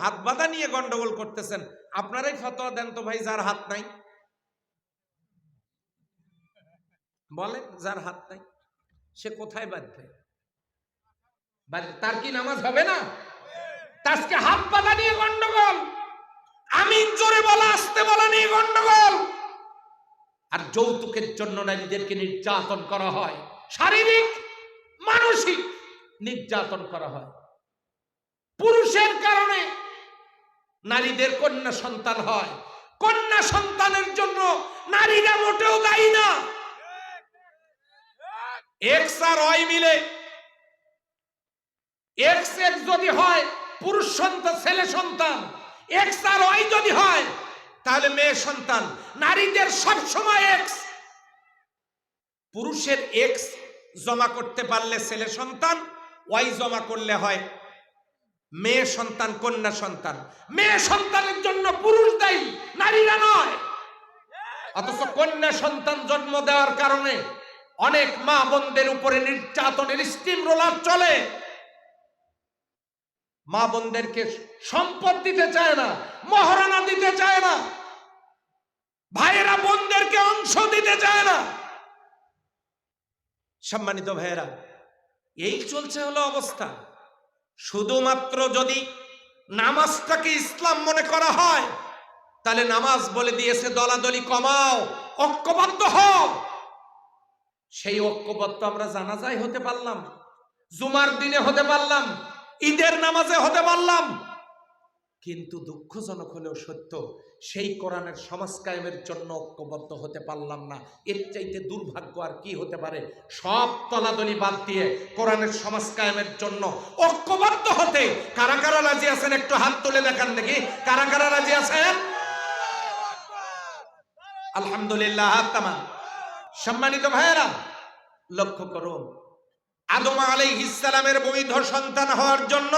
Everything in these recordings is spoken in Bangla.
হাত বাঁধা নিয়ে গন্ডগোল করতেছেন, আপনারাই ফতোয়া দেন তো ভাই, যার হাত নাই বলেন, যার হাত নাই সে কোথায় বাঁধবে? তার কি নামাজ হবে না? আজকে হাত বাঁধা নিয়ে গন্ডগোল, আমিন জোরে বলা আসতে বলা নিয়ে গন্ডগোল। আর যৌতুকের জন্য নারীদেরকে নির্যাতন করা হয়, শারীরিক মানসিক নির্যাতন করা হয়। পুরুষের কারণে নারীদের কন্যা সন্তান হয়, কন্যা সন্তানের জন্য নারীরা মোটেও দায়ী না। এক্স আর ওয়াই মিলে এক্স এক্স যদি হয় পুরুষ সন্তান ছেলে সন্তান, এক্স আর ওয়াই যদি হয় তাহলে মেয়ে সন্তান। নারীদের সব সময় এক্স, পুরুষের এক্স জমা করতে পারলে ছেলে সন্তান, ওয়াই জমা করলে হয় মেয়ে সন্তান, কন্যা সন্তান। মেয়ে সন্তানের জন্য পুরুষ দায়ী, নারীরা নয়। অথচ কন্যা সন্তান জন্ম দেওয়ার কারণে অনেক মা বোনদের উপরে নির্যাতনের স্টিম রোলার চলে। মা বোনদেরকে সম্পদ দিতে চায় না, মহারণা দিতে চায় না, ভাইয়েরা বোনদেরকে অংশ দিতে চায় না। সম্মানিত ভাইয়েরা, এই চলছে হলো অবস্থা। শুধুমাত্র যদি নামাজটাকে ইসলাম মনে করা হয় তাহলে নামাজ বলে দিয়েছে দলাদলি কমাও, ঐক্যবদ্ধ হও। সেই ঐক্যবদ্ধ আমরা জানাজায় হতে পারলাম, জুমার দিনে হতে পারলাম, ঈদের নামাজে হতে পারলাম, কিন্তু দুঃখজনক হলেও সত্য, সেই কোরআনের সমাজ কায়েমের জন্য ঐক্যবদ্ধ হতে পারলাম না। এর চাইতে দুর্ভাগ্য আর কি হতে পারে? সব তলাদলি বাদ দিয়ে কোরআনের সমাজ কায়েমের জন্য ঐক্যবদ্ধ হতে কারা কারা রাজি আছেন? একটু হাত তুলে দেখান দেখি, কারা কারা রাজি আছেন? আলহামদুলিল্লাহ, হাত তামান। সম্মানিত ভাইয়েরা, লক্ষ্য করুন, আদম আলাইহিস সালামের বৈধ সন্তান হওয়ার জন্য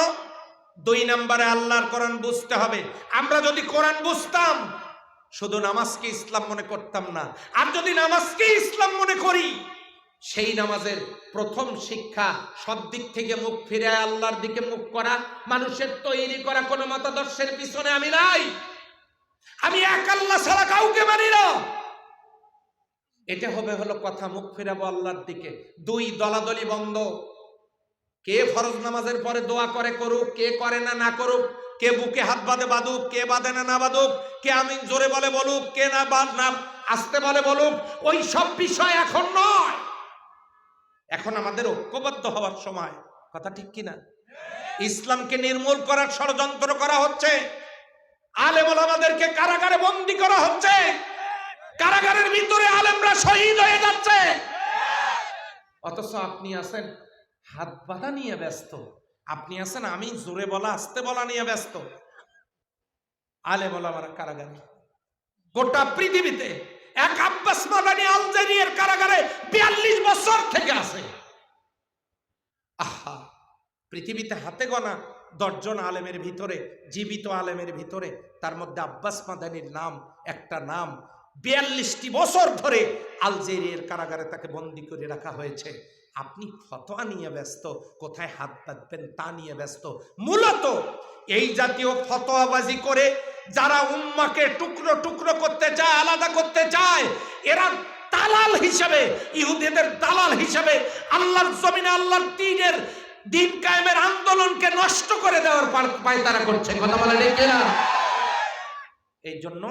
2 নম্বরে আল্লাহর কোরআন বুঝতে হবে। আমরা যদি কোরআন বুঝতাম শুধু নামাজকে ইসলাম মনে করতাম না। আর যদি নামাজকে ইসলাম মনে করি, সেই নামাজের প্রথম শিক্ষা সব দিক থেকে মুখ ফিরে আল্লাহর দিকে মুখ করা। মানুষের তৈরি করা কোনো মতাদর্শের পিছনে আমি নাই, আমি এক আল্লাহ ছাড়া কাউকে মানি না। এটা হলো কথা, মুখ ফিরাবো আল্লাহর দিকে। 2, দলাদলি বন্ধ। কে ফরজ নামাজের পরে দোয়া করে করুক, কে করে না না করুক, কে বুকে হাত বাঁধে বাঁধুক, কে বাঁধে না না বাঁধুক, কে আমিন জোরে বলে বলুক, কে না আস্তে বলে বলুক, ওই সব বিষয় এখন নয়। এখন আমাদের ঐক্যবদ্ধ হওয়ার সময়। কথা ঠিক কিনা? ইসলামকে নির্মূল করার ষড়যন্ত্র করা হচ্ছে, আলেম ওলামাদেরকে কারাগারে বন্দী করা হচ্ছে, কারাগারের ভিতরে আলেমরা শহীদ হয়ে যাচ্ছে। অথচ আপনি আছেন হাত বাঁধা নিয়ে ব্যস্ত, আপনি আছেন আমি জোরে বলা আস্তে বলা নিয়ে ব্যস্ত। আলেম ওলামারা কারাগারে, গোটা পৃথিবীতে এক আব্বাস মাদানী আলজেরিয়ার কারাগারে 42 বছর থেকে আছে। আহা, পৃথিবীতে হাতে গোনা 10 জন আলেমের ভিতরে, জীবিত আলেমের ভিতরে, তার মধ্যে আব্বাস মাদানীর নাম একটা নাম। 42টি বছর ধরে আলজেরিয়ার কারাগারে তাকে বন্দী করে রাখা হয়েছে। আপনি ফতোয়া নিয়ে ব্যস্ত, কোথায় হাত বাঁধবেন তা নিয়ে ব্যস্ত। মূলত এই জাতীয় ফতোয়াবাজি করে যারা উম্মাকে টুকরো টুকরো করতে চায়, আলাদা করতে চায়, এরা দালাল হিসেবে, ইহুদিদের দালাল হিসেবে আল্লাহর জমিনে আল্লাহর দিন কায়েমের আন্দোলনকে নষ্ট করে দেওয়ার পায়তারা করছে। কথা বলেন ঠিক না? এই জন্য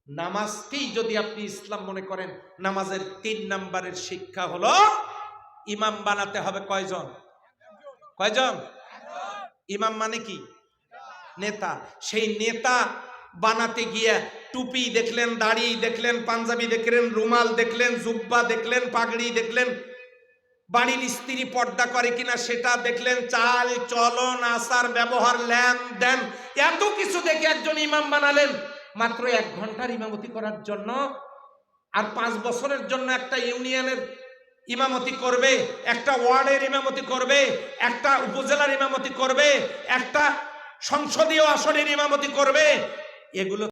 নামাজকেই যদি আপনি ইসলাম মনে করেন, নামাজের 3 নম্বরের শিক্ষা হলো ইমাম বানাতে হবে কয়জন? ইমাম মানে কি? নেতা। সেই নেতা বানাতে গিয়ে টুপি দেখলেন, দাড়ি দেখলেন, পাঞ্জাবি দেখলেন, রুমাল দেখলেন, জুব্বা দেখলেন, পাগড়ি দেখলেন, বাড়ির স্ত্রী পর্দা করে কিনা সেটা দেখলেন, চাল চলন আচার ব্যবহার লেনদেন এত কিছু দেখে একজন ইমাম বানালেন মাত্র 1 ঘন্টার ইমামতি করার জন্য। আর 5 বছরের জন্য একটা ইউনিয়নের ইমামতি করবে, একটা ওয়ার্ডের ইমামতি করবে, একটা উপজেলার ইমামতি করবে, একটা সংসদীয় আসনের ইমামতি করবে। এগুলো